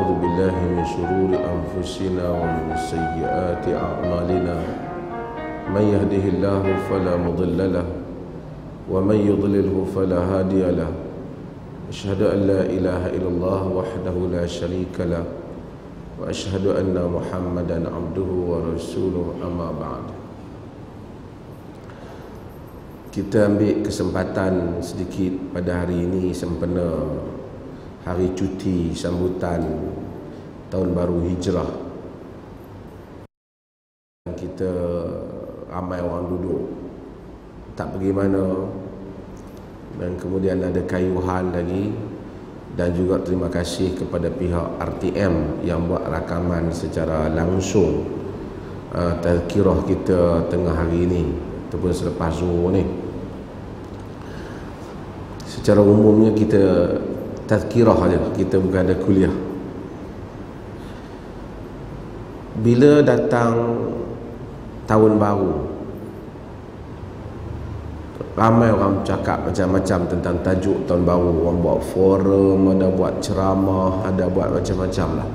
ونعوذ بالله من شرور أنفسنا ومن سيئات أعمالنا من يهده الله فلا مضل له ومن يضلله فلا هادي له أشهد أن لا إله إلا الله وحده لا شريك له وأشهد أن محمدا عبده ورسوله أما بعد. Kita ambil kesempatan sedikit pada hari ini sempena hari cuti sambutan Tahun Baru Hijrah. Kita ramai orang duduk tak pergi mana, dan kemudian ada kayuhan lagi, dan juga terima kasih kepada pihak RTM yang buat rakaman secara langsung tazkirah kita tengah hari ini ataupun selepas zuhur ni. Secara umumnya kita tazkirah aja, kita bukan ada kuliah. Bila datang tahun baru, ramai orang cakap macam-macam tentang tajuk tahun baru. Orang buat forum, ada buat ceramah, ada buat macam-macam lah.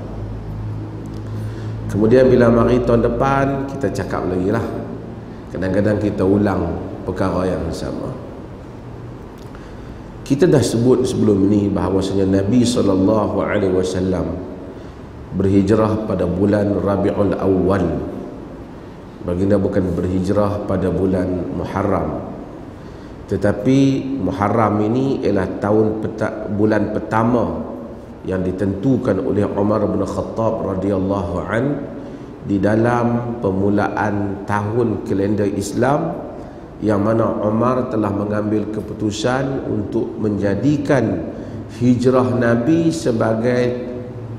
Kemudian bila mari tahun depan, kita cakap lagi lah. Kadang-kadang kita ulang perkara yang sama. Kita dah sebut sebelum ini bahawasanya Nabi SAW berhijrah pada bulan Rabiul Awal. Baginda bukan berhijrah pada bulan Muharram, tetapi Muharram ini ialah bulan pertama yang ditentukan oleh Umar bin Khattab radhiyallahu an di dalam permulaan tahun kalender Islam, yang mana Umar telah mengambil keputusan untuk menjadikan hijrah Nabi sebagai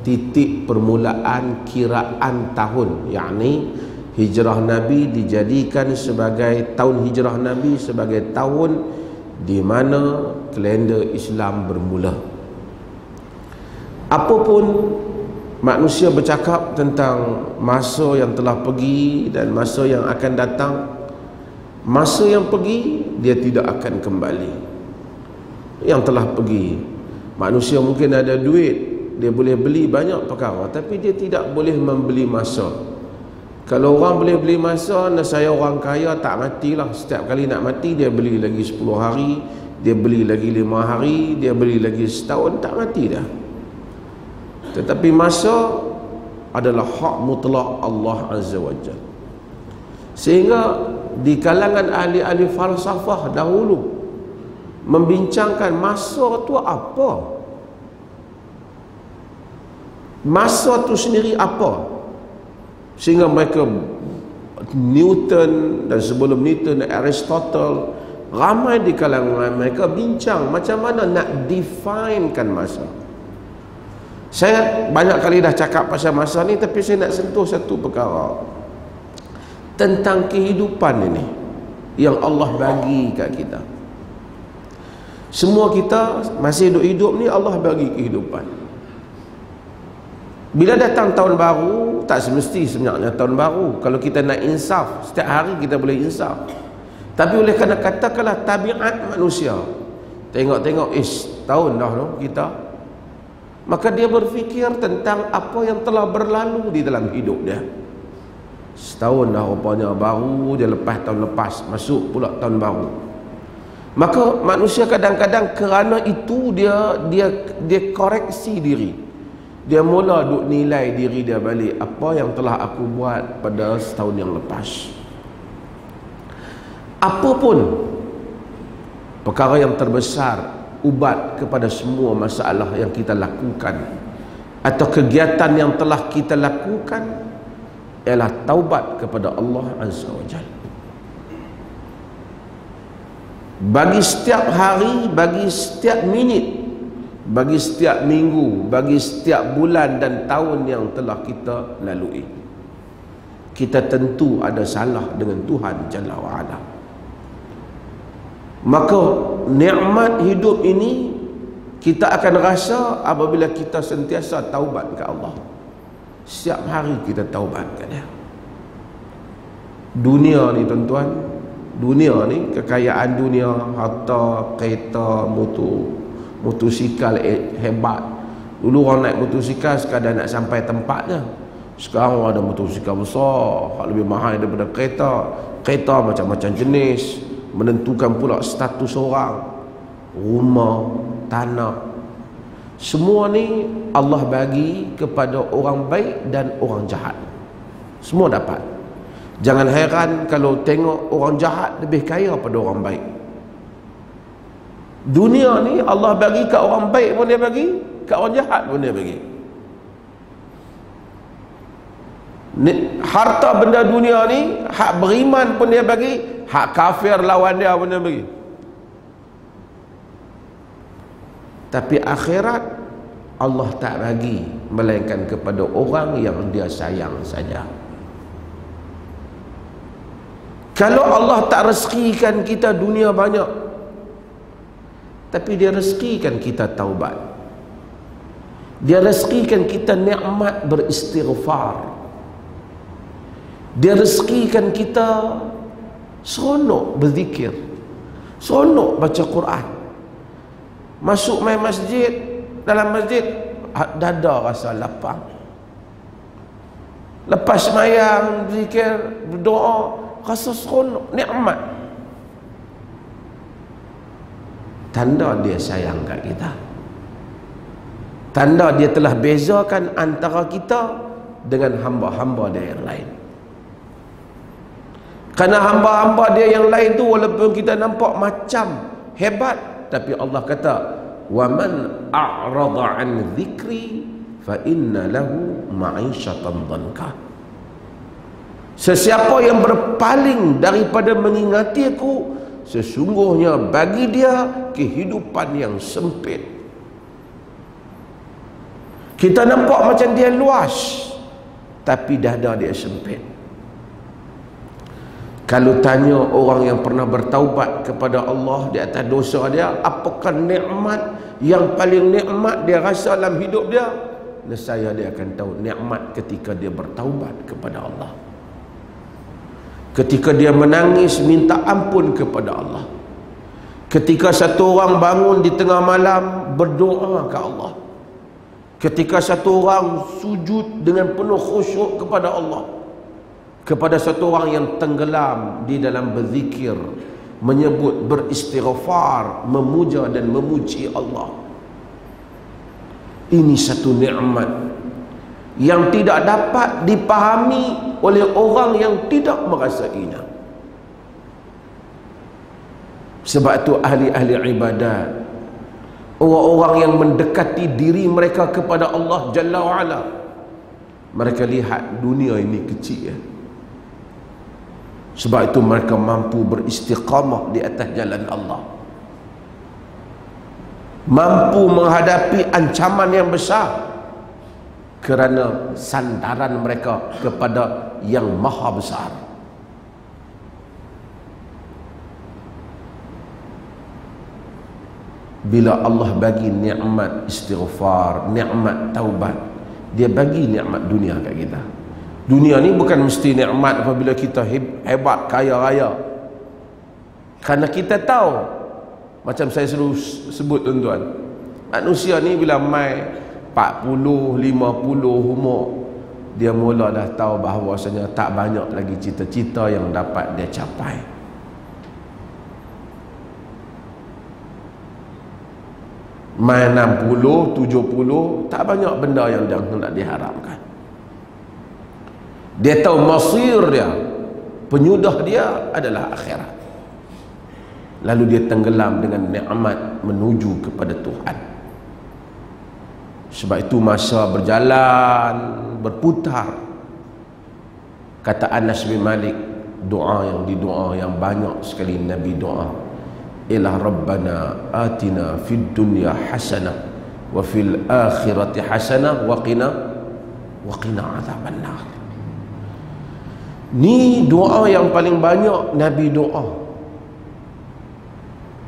titik permulaan kiraan tahun, yakni hijrah Nabi dijadikan sebagai tahun hijrah Nabi sebagai tahun di mana kalender Islam bermula. Apapun manusia bercakap tentang masa yang telah pergi dan masa yang akan datang, masa yang pergi dia tidak akan kembali. Yang telah pergi, manusia mungkin ada duit, dia boleh beli banyak perkara, tapi dia tidak boleh membeli masa. Kalau orang boleh beli masa, saya orang kaya tak matilah. Setiap kali nak mati, dia beli lagi 10 hari, dia beli lagi 5 hari, dia beli lagi setahun, tak mati dah. Tetapi masa adalah hak mutlak Allah Azza wa Jalla. Sehingga di kalangan ahli-ahli falsafah dahulu membincangkan masa tu apa, masa tu sendiri apa, sehingga mereka Newton dan sebelum Newton Aristotle, ramai di kalangan mereka bincang macam mana nak definekan masa. Saya banyak kali dah cakap pasal masa ni, tapi saya nak sentuh satu perkara tentang kehidupan ini yang Allah bagi kat kita. Semua kita masih hidup ni Allah bagi kehidupan. Bila datang tahun baru, tak semesti sebenarnya tahun baru. Kalau kita nak insaf, setiap hari kita boleh insaf. Tapi oleh kerana katakanlah tabiat manusia, tengok-tengok tahun dah no kita, maka dia berfikir tentang apa yang telah berlalu di dalam hidup dia. Setahun dah rupanya baru, dia lepas tahun lepas, masuk pula tahun baru. Maka manusia kadang-kadang kerana itu dia koreksi diri. Dia mula duk nilai diri dia balik, apa yang telah aku buat pada setahun yang lepas. Apapun perkara yang terbesar, ubat kepada semua masalah yang kita lakukan atau kegiatan yang telah kita lakukan ialah taubat kepada Allah Azza wa Jalla. Bagi setiap hari, bagi setiap minit, bagi setiap minggu, bagi setiap bulan dan tahun yang telah kita lalui, kita tentu ada salah dengan Tuhan Jalla wa'ala. Maka nikmat hidup ini kita akan rasa apabila kita sentiasa taubat ke Allah. Setiap hari kita taubat ke dia. Dunia ni tuan-tuan, dunia ni, kekayaan dunia, harta, kereta, motosikal hebat, Dulu orang naik motosikal sekadar nak sampai tempatnya. Sekarang ada motosikal besar, lebih mahal daripada kereta. Kereta macam-macam jenis, menentukan pula status orang, rumah, tanah. Semua ni Allah bagi kepada orang baik dan orang jahat. Semua dapat. Jangan heran kalau tengok orang jahat lebih kaya pada orang baik. Dunia ni Allah bagi kat orang baik pun dia bagi, kat orang jahat pun dia bagi. Harta benda dunia ni, hak beriman pun dia bagi, hak kafir lawan dia pun dia bagi. Tapi akhirat Allah tak bagi, melainkan kepada orang yang dia sayang saja. Kalau Allah tak rezekikan kita dunia banyak, tapi dia rezekikan kita taubat, dia rezekikan kita nikmat beristighfar, dia rezekikan kita seronok berzikir, seronok baca Quran, masuk main masjid, dalam masjid dada rasa lapang, lepas sembahyang zikir berdoa rasa seronok, nikmat. Tanda dia sayang kat kita, tanda dia telah bezakan antara kita dengan hamba-hamba dia yang lain. Kerana hamba-hamba dia yang lain tu walaupun kita nampak macam hebat, tapi Allah kata wa man a'rada an dhikri fa inna lahu ma'isyatan dhanka. Sesiapa yang berpaling daripada mengingati aku, sesungguhnya bagi dia kehidupan yang sempit. Kita nampak macam dia luas, tapi dada dia sempit. Kalau tanya orang yang pernah bertaubat kepada Allah di atas dosa dia, apakah nikmat yang paling nikmat dia rasa dalam hidup dia? Nescaya dia akan tahu nikmat ketika dia bertaubat kepada Allah, ketika dia menangis minta ampun kepada Allah, ketika satu orang bangun di tengah malam berdoa ke Allah, ketika satu orang sujud dengan penuh khusyuk kepada Allah, kepada satu orang yang tenggelam di dalam berzikir, menyebut, beristighfar, memuja dan memuji Allah. Ini satu nikmat yang tidak dapat dipahami oleh orang yang tidak merasainya. Sebab itu ahli-ahli ibadat, orang-orang yang mendekati diri mereka kepada Allah Jalla wa'ala, mereka lihat dunia ini kecil ya. Sebab itu mereka mampu beristiqamah di atas jalan Allah, mampu menghadapi ancaman yang besar kerana sandaran mereka kepada yang maha besar. Bila Allah bagi nikmat istighfar, nikmat taubat, dia bagi nikmat dunia kat kita. Dunia ni bukan mesti nikmat apabila kita hebat, kaya raya. Kerana kita tahu, macam saya selalu sebut tuan-tuan, manusia ni bila mai 40, 50 umur, dia mula dah tahu bahawasanya tak banyak lagi cita-cita yang dapat dia capai. Mai 60, 70, tak banyak benda yang dia hendak diharapkan. Dia tahu masir dia, penyudah dia adalah akhirat. Lalu dia tenggelam dengan nikmat menuju kepada Tuhan. Sebab itu masa berjalan, berputar. Kata Anas bin Malik, doa yang didoa yang banyak sekali Nabi doa, ialah Rabbana atina fid dunya hasanah wa fil akhirati hasanah wa qina adzabannar. Ni doa yang paling banyak Nabi doa.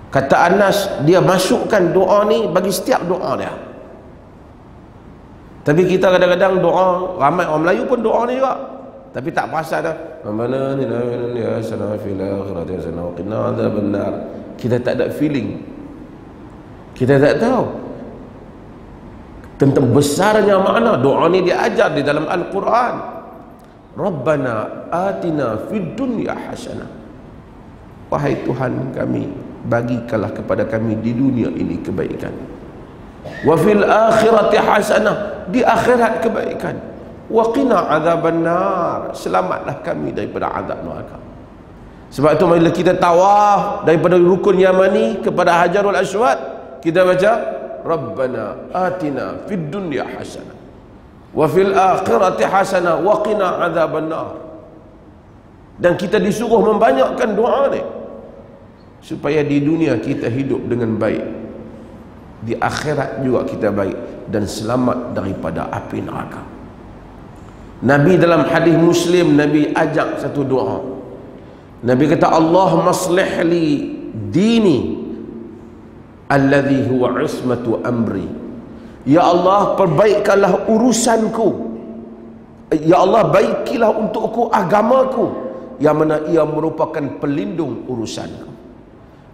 Kata Anas, dia masukkan doa ni bagi setiap doa dia. Tapi kita kadang-kadang doa, ramai orang Melayu pun doa ni juga, tapi tak perasan dah. Rabbana atina hasanah fil akhirati hasanah wa qina adzabannar. Kita tak ada feeling, kita tak tahu Tentang besarnya makna doa ni diajar di dalam Al-Quran. Rabbana atina fid dunya hasanah. Wahai Tuhan kami, bagikanlah kepada kami di dunia ini kebaikan. Wa fil akhirati hasanah, di akhirat kebaikan. Wa qina adzabannar, selamatlah kami daripada azab neraka. Sebab itu bila kita tawaf daripada rukun Yamani kepada Hajarul Aswad, kita baca Rabbana atina fid dunya hasanah wa fil akhirati hasanah wa qina adzabannar. Dan kita disuruh membanyakkan doa ni supaya di dunia kita hidup dengan baik, di akhirat juga kita baik dan selamat daripada api neraka. Nabi dalam hadis Muslim, Nabi ajak satu doa. Nabi kata, Allahumma aslih li dini alladhi huwa ismatu amri. Ya Allah, perbaikkanlah urusanku. Ya Allah, baikilah untukku agamaku, yang mana ia merupakan pelindung urusanku.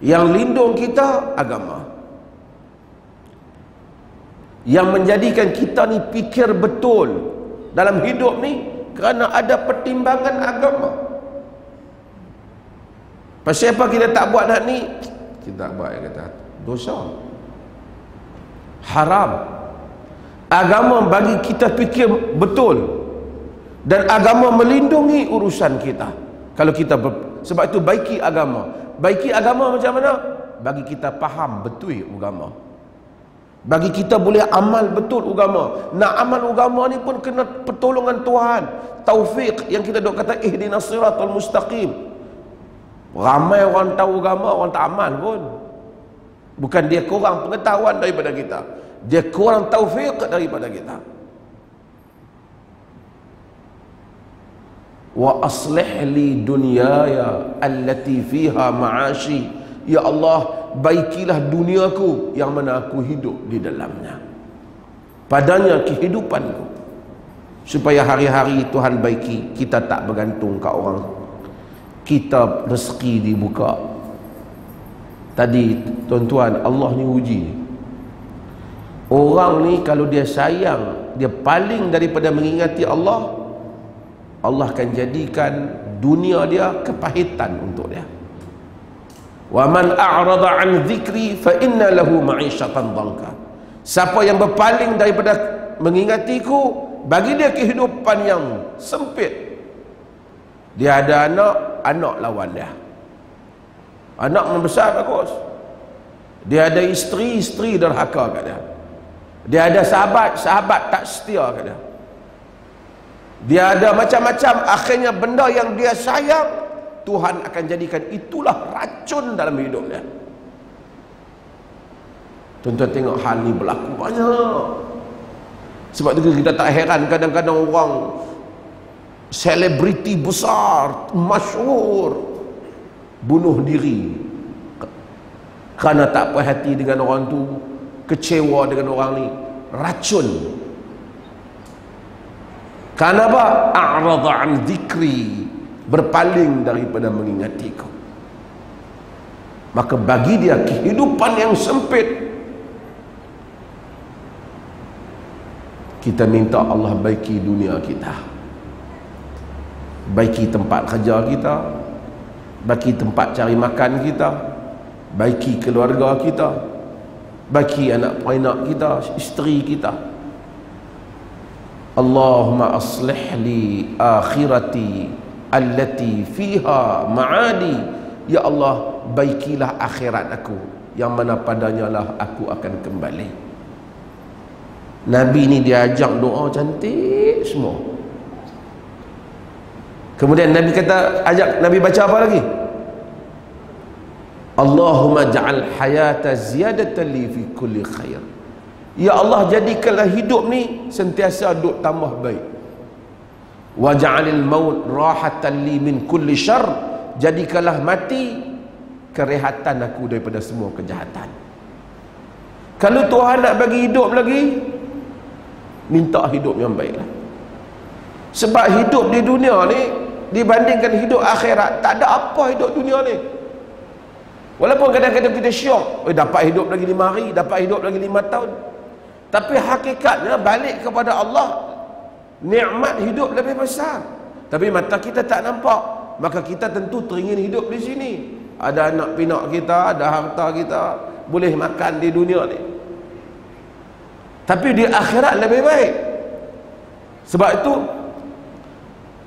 Yang lindung kita agama, yang menjadikan kita ni fikir betul dalam hidup ni kerana ada pertimbangan agama. Pasal apa kita tak buat nak ni? Kita tak buat, kata dosa, haram. Agama bagi kita fikir betul, dan agama melindungi urusan kita. Kalau kita sebab itu baiki agama. Baiki agama macam mana? Bagi kita faham betul agama, bagi kita boleh amal betul agama. Nak amal agama ni pun kena pertolongan Tuhan, taufik. Yang kita dok kata ihdinas siratal mustaqim. Ramai orang tahu agama, orang tak amal pun. Bukan dia kurang pengetahuan daripada kita, dia kurang taufik daripada kita. Wa aslih li dunyaya allati fiha ma'ashi. Ya Allah, baikilah duniaku yang mana aku hidup di dalamnya, padanya kehidupanku, supaya hari-hari Tuhan baiki, kita tak bergantung ke orang, kita rezeki dibuka. Tadi tuan-tuan, Allah ni uji orang ni. Kalau dia sayang, dia paling daripada mengingati Allah, Allah akan jadikan dunia dia kepahitan untuk dia. Wa man a'rada an dzikri fa inna lahu ma'isyatan dhanka. Siapa yang berpaling daripada mengingatiku, bagi dia kehidupan yang sempit. Dia ada anak, anak lawan dia. Anak membesar bagus. Dia ada isteri, isteri derhaka kat dia. Dia ada sahabat, sahabat tak setia kat dia. Dia ada macam-macam. Akhirnya benda yang dia sayang, Tuhan akan jadikan itulah racun dalam hidup dia. Tuan-tuan tengok hal ni berlaku banyak. Sebab itu kita tak heran kadang-kadang orang selebriti besar, masyhur, bunuh diri kerana tak puas hati dengan orang tu, kecewa dengan orang ni, racun. Kerana apa? A'radha an dzikri, berpaling daripada mengingatiku. Maka bagi dia kehidupan yang sempit. Kita minta Allah baiki dunia kita, baiki tempat kerja kita, baiki tempat cari makan kita, baiki keluarga kita, baiki anak-anak kita, isteri kita. Allahumma aslih li akhirati allati fiha ma'adi. Ya Allah, baikilah akhirat aku, yang mana padanya lah aku akan kembali. Nabi ni diajak doa cantik semua. Kemudian Nabi kata, Nabi baca apa lagi? Allahumma ja'al hayata ziyadatan li fi kulli khair. Ya Allah, jadikanlah hidup ni sentiasa duk tambah baik. Wa ja'alil maut rahatan li min kulli syarr. Jadikanlah mati kerehatan aku daripada semua kejahatan. Kalau Tuhan nak bagi hidup lagi, minta hidup yang baiklah. Sebab hidup di dunia ni dibandingkan hidup akhirat, tak ada apa hidup dunia ni. Walaupun kadang-kadang kita syok, dapat hidup lagi 5 hari, dapat hidup lagi 5 tahun. Tapi hakikatnya balik kepada Allah, nikmat hidup lebih besar. Tapi mata kita tak nampak, maka kita tentu teringin hidup di sini. Ada anak pinak kita, ada harta kita, boleh makan di dunia ni. Tapi di akhirat lebih baik. Sebab itu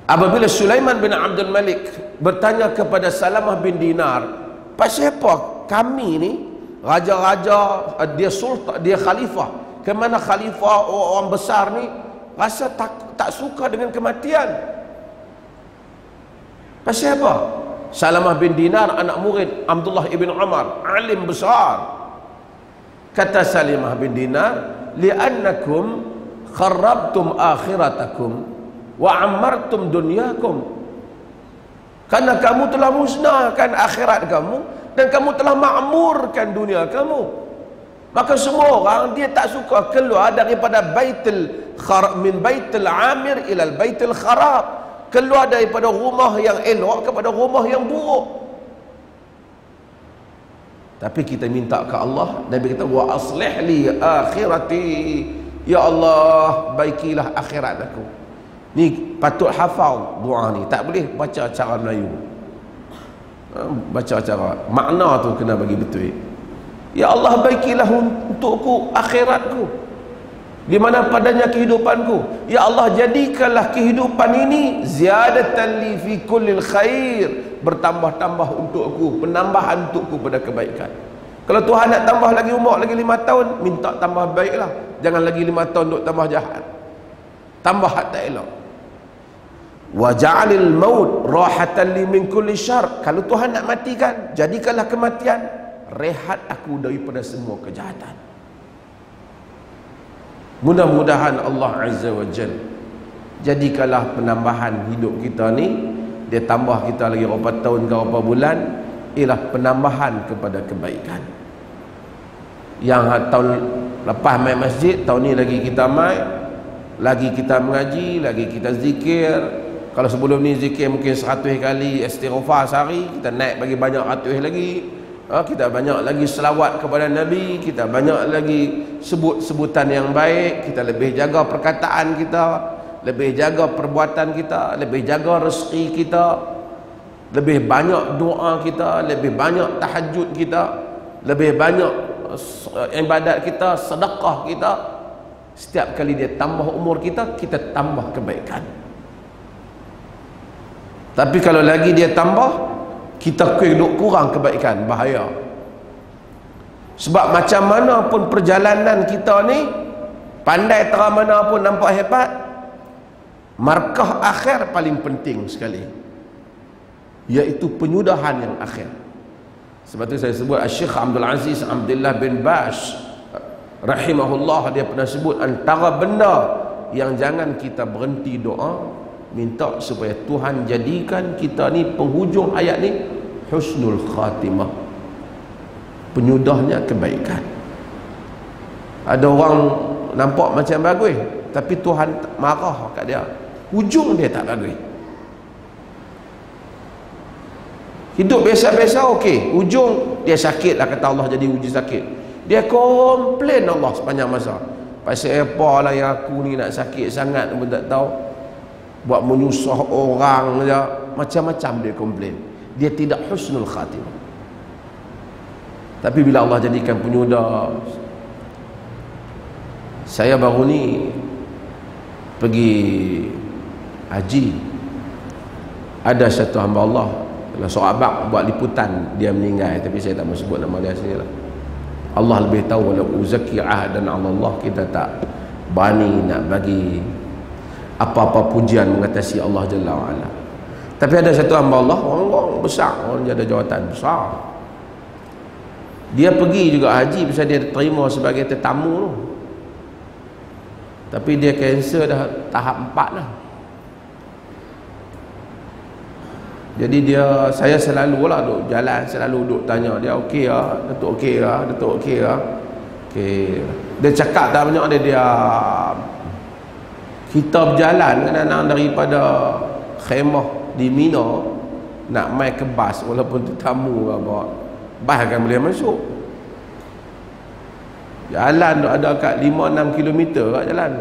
apabila Sulaiman bin Abdul Malik bertanya kepada Salamah bin Dinar, pasal apa kami ni raja-raja, dia sultan, dia khalifah, kemana khalifah orang besar ni rasa tak suka dengan kematian? Pasal apa? Salamah bin Dinar, anak murid Abdullah ibn Umar, alim besar. Kata Salamah bin Dinar, li'annakum kharrabtum akhiratakum wa ammartum dunyakum. Karena kamu telah musnahkan akhirat kamu dan kamu telah makmurkan dunia kamu. Maka semua orang dia tak suka keluar daripada min baitul amir ila baitul kharab, keluar daripada rumah yang elok kepada rumah yang buruk. Tapi kita minta ke Allah, Nabi kata wa aslih li akhirati, ya Allah baikilah akhirat aku. Ni patut hafal doa ni, tak boleh baca cara Melayu. Baca cara makna tu kena bagi betul. Ya Allah baikilah untukku akhiratku, di mana padanya kehidupanku. Ya Allah jadikanlah kehidupan ini ziyadatan li fi kullil khair, bertambah-tambah untukku, penambahan untukku pada kebaikan. Kalau Tuhan nak tambah lagi umur lagi 5 tahun, minta tambah baiklah. Jangan lagi 5 tahun duk tambah jahat, tambah tak elok. Wa ja'alil maut rahatan li min kulli syarr. Kalau Tuhan nak matikan, jadikanlah kematian rehat aku daripada semua kejahatan. Mudah-mudahan Allah Azza wa Jalla jadikanlah penambahan hidup kita ni, dia tambah kita lagi berapa tahun ke berapa bulan, ialah penambahan kepada kebaikan. Yang tahun lepas main masjid, tahun ni lagi kita main, lagi kita mengaji, lagi kita zikir. Kalau sebelum ni zikir mungkin 100 kali istighfar sehari, kita naik bagi banyak ratus lagi. Kita banyak lagi selawat kepada Nabi, kita banyak lagi sebut-sebutan yang baik, kita lebih jaga perkataan kita, lebih jaga perbuatan kita, lebih jaga rezeki kita, lebih banyak doa kita, lebih banyak tahajud kita, lebih banyak ibadat kita, sedekah kita. Setiap kali dia tambah umur kita, kita tambah kebaikan. Tapi kalau lagi dia tambah, kita kurang kebaikan, bahaya. Sebab macam mana pun perjalanan kita ni, pandai terang mana pun nampak hebat, markah akhir paling penting sekali, iaitu penyudahan yang akhir. Sebab tu saya sebut Syekh Abdul Aziz Abdullah bin Baz rahimahullah, dia pernah sebut antara benda yang jangan kita berhenti doa, minta supaya Tuhan jadikan kita ni penghujung hayat ni husnul khatimah, penyudahnya kebaikan. Ada orang nampak macam bagus, tapi Tuhan marah kat dia, hujung dia tak bagus. Hidup biasa-biasa okey, hujung dia sakit lah, kata Allah jadi uji sakit. Dia komplain Allah sepanjang masa, pasal apa lah yang aku ni nak sakit sangat pun tak tahu, buat menyusah orang je, macam-macam dia komplain. Dia tidak husnul khatimah. Tapi bila Allah jadikan penyudah, saya baru ni pergi haji, ada satu hamba Allah, sahabat buat liputan, dia meninggal, tapi saya tak mahu sebut nama dia sini lah. Allah lebih tahu. Walau uzaki ahdan ala Allah, kita tak berani nak bagi apa-apa pujian mengatasi Allah Jalla wa'ala. Tapi ada satu hamba Allah, orang besar, orang ada jawatan besar, dia pergi juga haji pasal dia terima sebagai tetamu tu. Tapi dia kanser dah tahap 4 dah. Jadi saya selalu lah duk jalan, selalu duk tanya dia, okey lah Datuk, okey lah Datuk, okey lah. Okay. Dia cakap tak banyak, dia kita berjalan kadang-kadang daripada khemah di Mina nak mai ke bas, walaupun tetamu ke apa, bas akan boleh masuk. Jalan tu ada kat 5-6 kilometer kat jalan.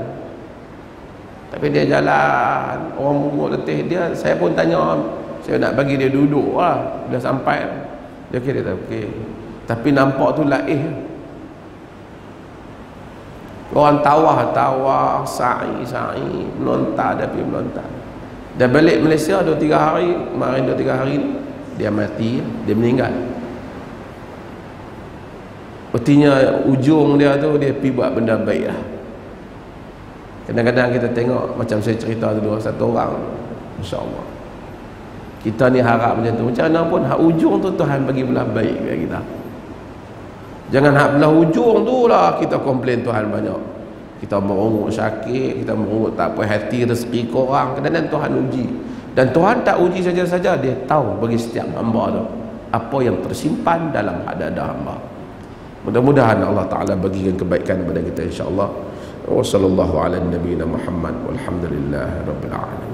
Tapi dia jalan, orang mungut letih dia. Saya pun tanya, saya nak bagi dia duduk lah. Dah sampai dia kira dia okey. Tapi nampak tu laih. Orang tawah, sa'i, melontar tapi melontar. Dia balik Malaysia 2-3 hari, kemarin 2-3 hari ni dia mati, dia meninggal. Artinya ujung dia tu dia pergi buat benda baik lah. Kadang-kadang kita tengok macam saya cerita dulu, satu orang, insya-Allah kita ni harap macam tu, macam mana pun hak ujung tu Tuhan bagi belah baik kat kita. Jangan hak belah ujung tu lah kita komplain Tuhan banyak. Kita merungut sakit, kita merungut tak puas hati, rezeki korang. Kadang-kadang Tuhan uji. Dan Tuhan tak uji saja-saja, dia tahu bagi setiap hamba tu apa yang tersimpan dalam dada hamba. Mudah-mudahan Allah Ta'ala bagikan kebaikan kepada kita, insya-Allah. Wa sallallahu ala nabiyina Muhammad walhamdulillahi rabbil alamin.